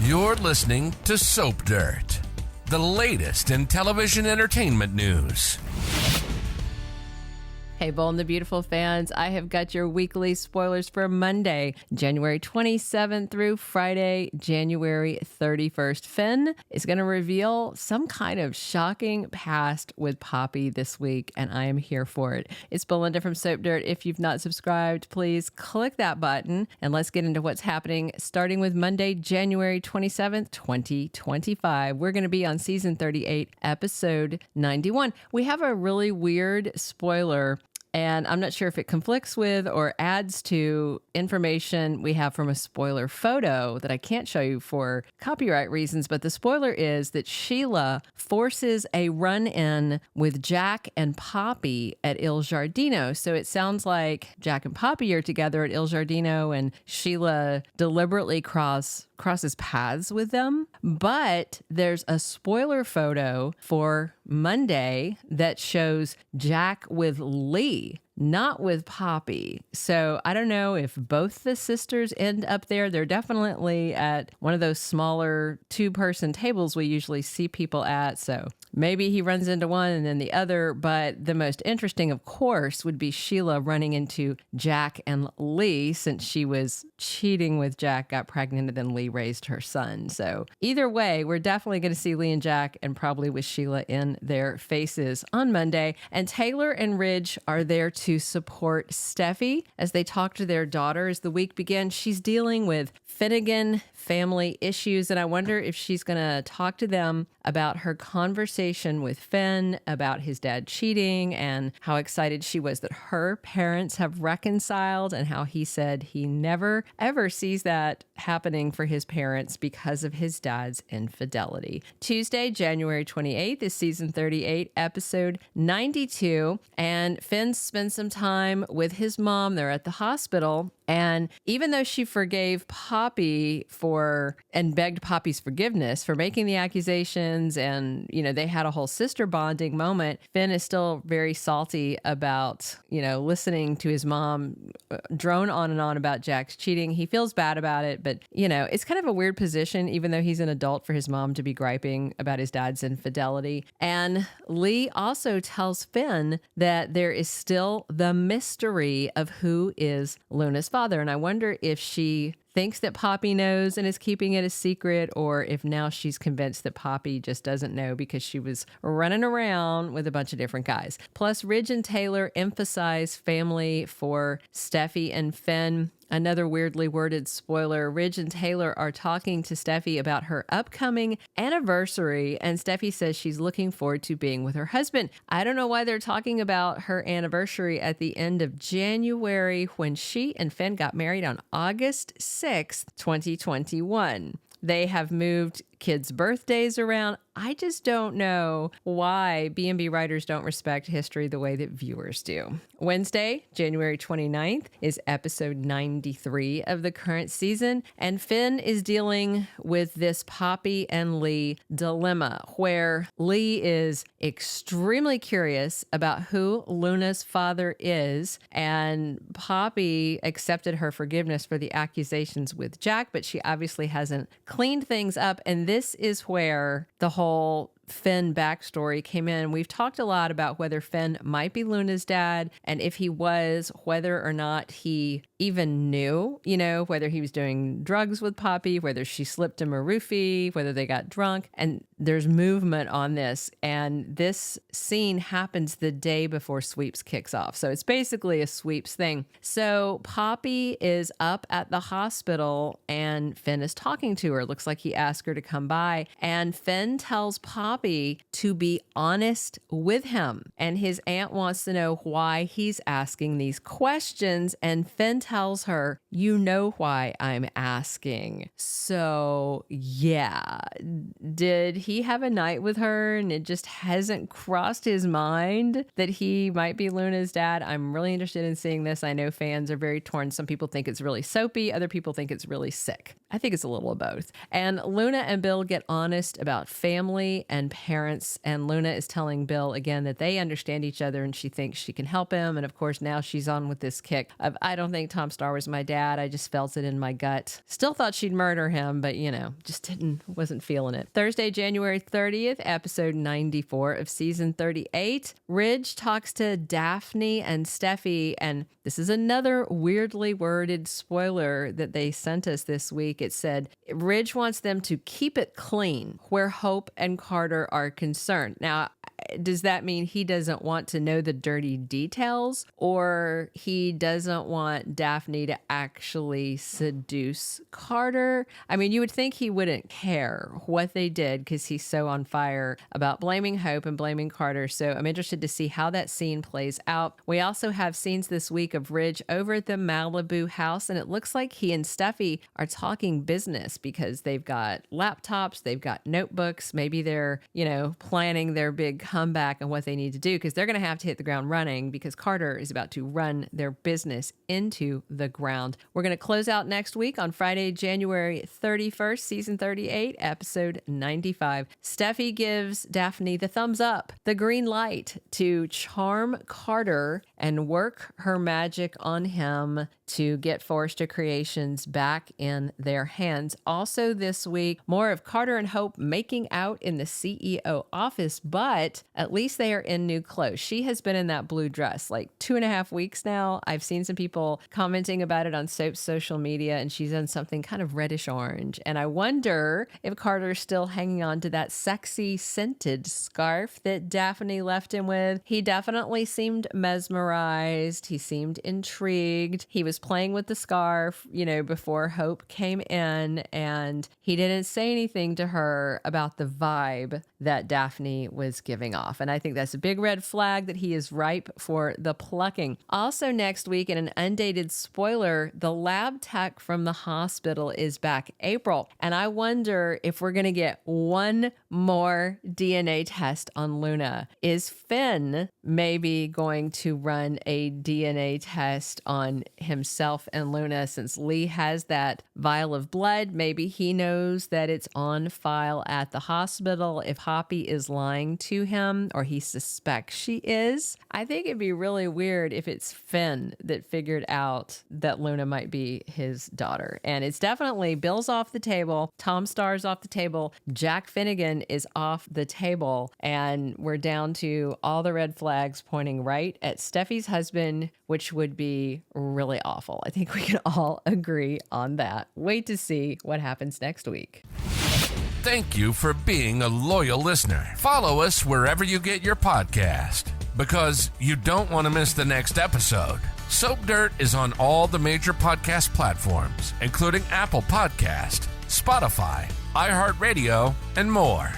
You're listening to Soap Dirt, the latest in television entertainment news. Hey, Bold and the Beautiful fans, I have got your weekly spoilers for Monday, January 27th through Friday, January 31st. Finn is going to reveal some kind of shocking past with Poppy this week, and I am here for it. It's Belinda from Soap Dirt. If you've not subscribed, please click that button, and let's get into what's happening starting with Monday, January 27th, 2025. We're going to be on season 38, episode 91. We have a really weird spoiler, and I'm not sure if it conflicts with or adds to information we have from a spoiler photo that I can't show you for copyright reasons. But the spoiler is that Sheila forces a run-in with Jack and Poppy at Il Giardino. So it sounds like Jack and Poppy are together at Il Giardino, and Sheila deliberately crosses paths with them. But there's a spoiler photo for Monday that shows Jack with Lee, not with Poppy. So I don't know if both the sisters end up there. They're definitely at one of those smaller two-person tables we usually see people at. So maybe he runs into one and then the other. But the most interesting, of course, would be Sheila running into Jack and Lee, since she was cheating with Jack, got pregnant, and then Lee raised her son. So either way, we're definitely going to see Lee and Jack, and probably with Sheila in their faces on Monday. And Taylor and Ridge are there to support Steffy as they talk to their daughter as the week begins. She's dealing with Finnegan family issues, and I wonder if she's going to talk to them about her conversation with Finn about his dad cheating, and how excited she was that her parents have reconciled, and how he said he never ever sees that happening for his parents because of his dad's infidelity. Tuesday, January 28th is season 38, episode 92, and Finn spends some time with his mom. They're at the hospital, and even though she forgave Poppy and begged Poppy's forgiveness for making the accusations, and, they had a whole sister bonding moment, Finn is still very salty about, listening to his mom drone on and on about Jack's cheating. He feels bad about it, but, it's kind of a weird position, even though he's an adult, for his mom to be griping about his dad's infidelity. And Lee also tells Finn that there is still the mystery of who is Luna's father. And I wonder if she thinks that Poppy knows and is keeping it a secret, or if now she's convinced that Poppy just doesn't know because she was running around with a bunch of different guys. Plus, Ridge and Taylor emphasize family for Steffy and Finn. Another weirdly worded spoiler. Ridge and Taylor are talking to Steffy about her upcoming anniversary, and Steffy says she's looking forward to being with her husband. I don't know why they're talking about her anniversary at the end of January, when she and Finn got married on August 6th, 2021. They have moved kids' birthdays around. I just don't know why B&B writers don't respect history the way that viewers do. Wednesday, January 29th, is episode 93 of the current season, and Finn is dealing with this Poppy and Lee dilemma, where Lee is extremely curious about who Luna's father is, and Poppy accepted her forgiveness for the accusations with Jack, but she obviously hasn't cleaned things up, and this is where the whole Finn backstory came in. We've talked a lot about whether Finn might be Luna's dad, and if he was, whether or not he even knew, whether he was doing drugs with Poppy, whether she slipped him a roofie, whether they got drunk. And there's movement on this, and this scene happens the day before Sweeps kicks off. So it's basically a Sweeps thing. So Poppy is up at the hospital, and Finn is talking to her. It looks like he asked her to come by, and Finn tells Poppy to be honest with him. And his aunt wants to know why he's asking these questions, and Finn tells her, "You know why I'm asking." So yeah, did he have a night with her and it just hasn't crossed his mind that he might be Luna's dad? I'm really interested in seeing this. I know fans are very torn. Some people think it's really soapy. Other people think it's really sick. I think it's a little of both. And Luna and Bill get honest about family and parents. And Luna is telling Bill again that they understand each other and she thinks she can help him. And of course, now she's on with this kick of, I don't think Tom Tom Star was my dad. I just felt it in my gut. Still thought she'd murder him, but just wasn't feeling it. Thursday, January 30th, episode 94 of season 38. Ridge talks to Daphne and Steffy, and this is another weirdly worded spoiler that they sent us this week. It said, Ridge wants them to keep it clean where Hope and Carter are concerned. Now, does that mean he doesn't want to know the dirty details, or he doesn't want Daphne to actually seduce Carter? I mean, you would think he wouldn't care what they did because he's so on fire about blaming Hope and blaming Carter. So I'm interested to see how that scene plays out. We also have scenes this week of Ridge over at the Malibu house, and it looks like he and Steffy are talking business because they've got laptops, they've got notebooks. Maybe they're, planning their big comeback and what they need to do, because they're going to have to hit the ground running because Carter is about to run their business into the ground. We're going to close out next week on Friday, January 31st, season 38, episode 95. Steffy gives Daphne the thumbs up, the green light to charm Carter and work her magic on him to get Forrester Creations back in their hands. Also this week, more of Carter and Hope making out in the CEO office, but at least they are in new clothes. She has been in that blue dress like 2.5 weeks now. I've seen some people commenting about it on Soap's social media, and she's in something kind of reddish orange. And I wonder if Carter's still hanging on to that sexy scented scarf that Daphne left him with. He definitely seemed mesmerized. He seemed intrigued. He was playing with the scarf, before Hope came in, and he didn't say anything to her about the vibe that Daphne was giving off. And I think that's a big red flag that he is ripe for the plucking. Also next week, in an undated spoiler, the lab tech from the hospital is back April. And I wonder if we're going to get one more DNA test on Luna. Is Finn maybe going to run a DNA test on himself and Luna, since Lee has that vial of blood? Maybe he knows that it's on file at the hospital if Poppy is lying to him, or he suspects she is. I think it'd be really weird if it's Finn that figured out that Luna might be his daughter. And it's definitely Bill's off the table, Tom Star's off the table, Jack Finnegan is off the table, and we're down to all the red flags pointing right at Steffy's husband, which would be really awful. I think we can all agree on that. Wait to see what happens next week. Thank you for being a loyal listener. Follow us wherever you get your podcast, because you don't want to miss the next episode. Soap Dirt is on all the major podcast platforms, including Apple Podcast, Spotify, iHeartRadio, and more.